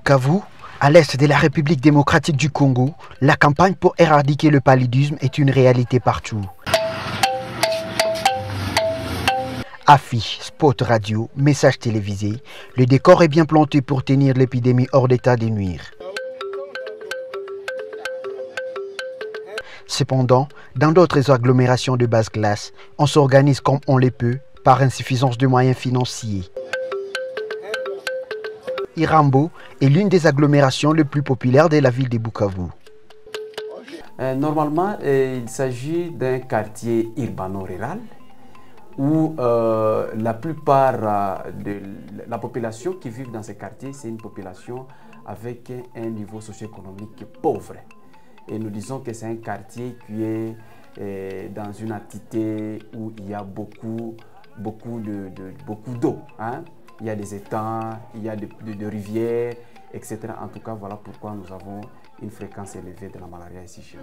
Bukavu, à l'est de la République démocratique du Congo, la campagne pour éradiquer le paludisme est une réalité partout. Affiches, spots radio, messages télévisés, le décor est bien planté pour tenir l'épidémie hors d'état de nuire. Cependant, dans d'autres agglomérations de basse classe, on s'organise comme on le peut par insuffisance de moyens financiers. Irambo est l'une des agglomérations les plus populaires de la ville de Bukavu. Normalement, il s'agit d'un quartier urbano-rural où la plupart de la population qui vit dans ce quartier, c'est une population avec un niveau socio-économique pauvre. Et nous disons que c'est un quartier qui est dans une entité où il y a beaucoup d'eau. Hein? Il y a des étangs, il y a de rivières, etc. En tout cas, voilà pourquoi nous avons une fréquence élevée de la malaria ici chez nous.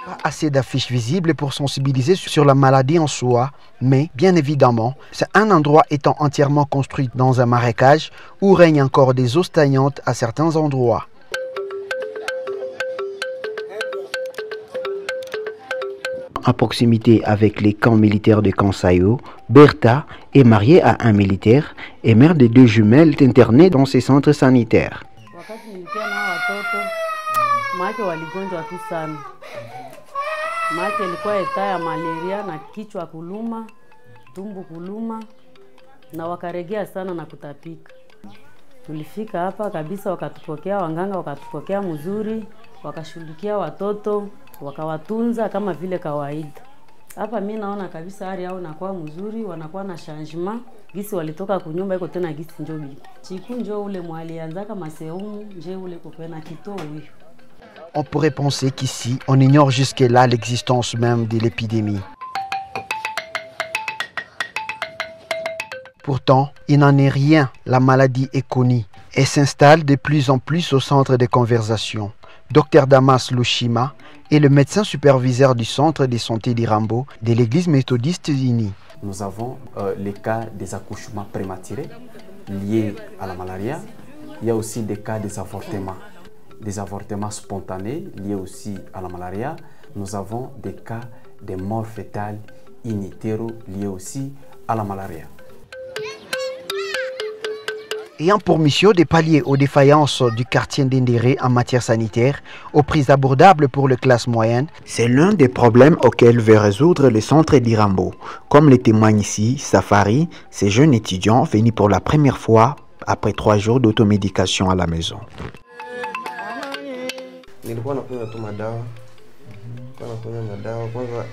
Pas assez d'affiches visibles pour sensibiliser sur la maladie en soi, mais bien évidemment, c'est un endroit étant entièrement construit dans un marécage où règnent encore des eaux stagnantes à certains endroits. À proximité avec les camps militaires de Kansayo, Bertha est mariée à un militaire et mère de 2 jumelles internées dans ces centres sanitaires. Maake ilikuwa eta ya malaria na kichwa kuluma, tumbo kuluma na wakaregea sana na kutapika. Tulifika hapa kabisa, wakatupokea wanganga, wakatupokea mzuri, wakashughulikia watoto, wakawatunza kama vile kawaida. Hapa mimi naona kabisa hali yao inakuwa mzuri, wanakuwa na changement. Gisi walitoka kunyumba iko tena gisi njobi. Chiku njo ule mwalianza kama seumu, nje ule kopena kitoi. On pourrait penser qu'ici, on ignore jusque-là l'existence même de l'épidémie. Pourtant, il n'en est rien, la maladie est connue et s'installe de plus en plus au centre de conversation. Dr Damas Lushima est le médecin superviseur du centre de santé d'Irambo de l'église méthodiste unie. Nous avons les cas des accouchements prématurés liés à la malaria. Il y a aussi des cas des avortements spontanés liés aussi à la malaria. Nous avons des cas de morts fétales in utero liés aussi à la malaria. Ayant pour mission de pallier aux défaillances du quartier d'Indéré en matière sanitaire, aux prix abordables pour les classes moyennes, c'est l'un des problèmes auxquels veut résoudre le centre d'Irambo. Comme le témoigne ici Safari, ces jeunes étudiants venus pour la première fois après 3 jours d'automédication à la maison. Nilikuwa nakunywa tu madawa. Kwanza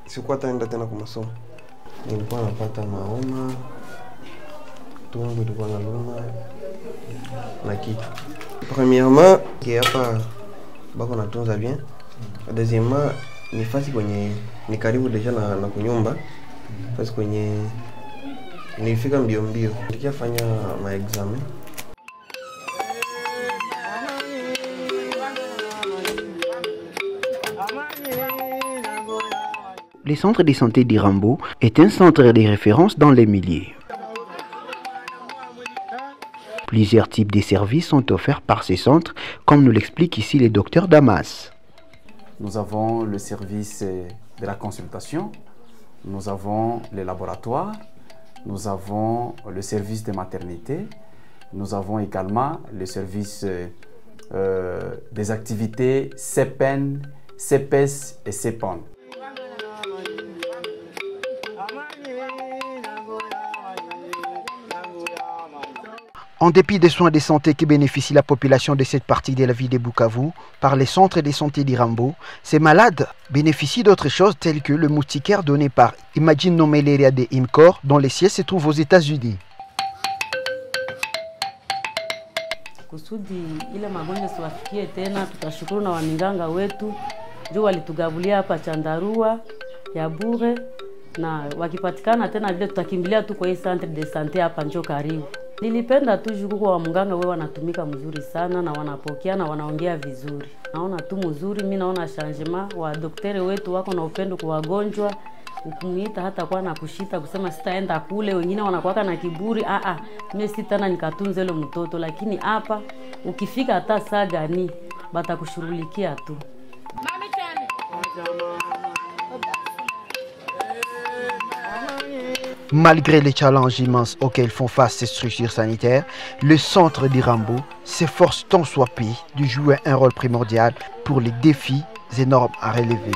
sikuwa taenda tena kwa masomo. Nilikuwa napata maoma, tumbo ilikuwa inaluma na kichwa. Premièrement, hapa bako natunza bien. Deuxièmement, ni fasi kwenye ni karibu deja na kunyumba. Fasi kwenye nilifika mbio. Nikafanya maexamen. Le centre de santé d'Irambo est un centre de référence dans les milieux. Plusieurs types de services sont offerts par ces centres, comme nous l'explique ici le docteur Damas. Nous avons le service de la consultation, nous avons les laboratoires, nous avons le service de maternité, nous avons également le service des activités CEPEN, CEPES et CEPON. En dépit des soins de santé qui bénéficient la population de cette partie de la ville de Bukavu par les centres de santé d'Irambo, ces malades bénéficient d'autres choses telles que le moustiquaire donné par Imagine No Malaria de IMCOR, dont le siège se trouve aux États-Unis. Kusudi ile magonjwa siwafikie tena, tutashukuru na waminganga wetu juu walitugabulia hapa chandarua ya bure, na wakipatikana tena vile tutakimbilia tu kwa hii centre de santé hapa njo karibu. Nilipenda tu juku kwa mganga wewe wanatumika mzuri sana na wanapokea na wanaongea vizuri. Naona tu mzuri, mimi naona changement wa daktari wetu wako na upendo kwa wagonjwa, ukumuita hata kwa na kushita kusema sitaenda kule, wengine wanakuwa na kiburi, mimi sitana nikatunze ile mtoto, lakini hapa ukifika hata saa gani batakushughulikia tu. Malgré les challenges immenses auxquels font face ces structures sanitaires, le centre d'Irambo s'efforce tant soit peu de jouer un rôle primordial pour les défis énormes à relever.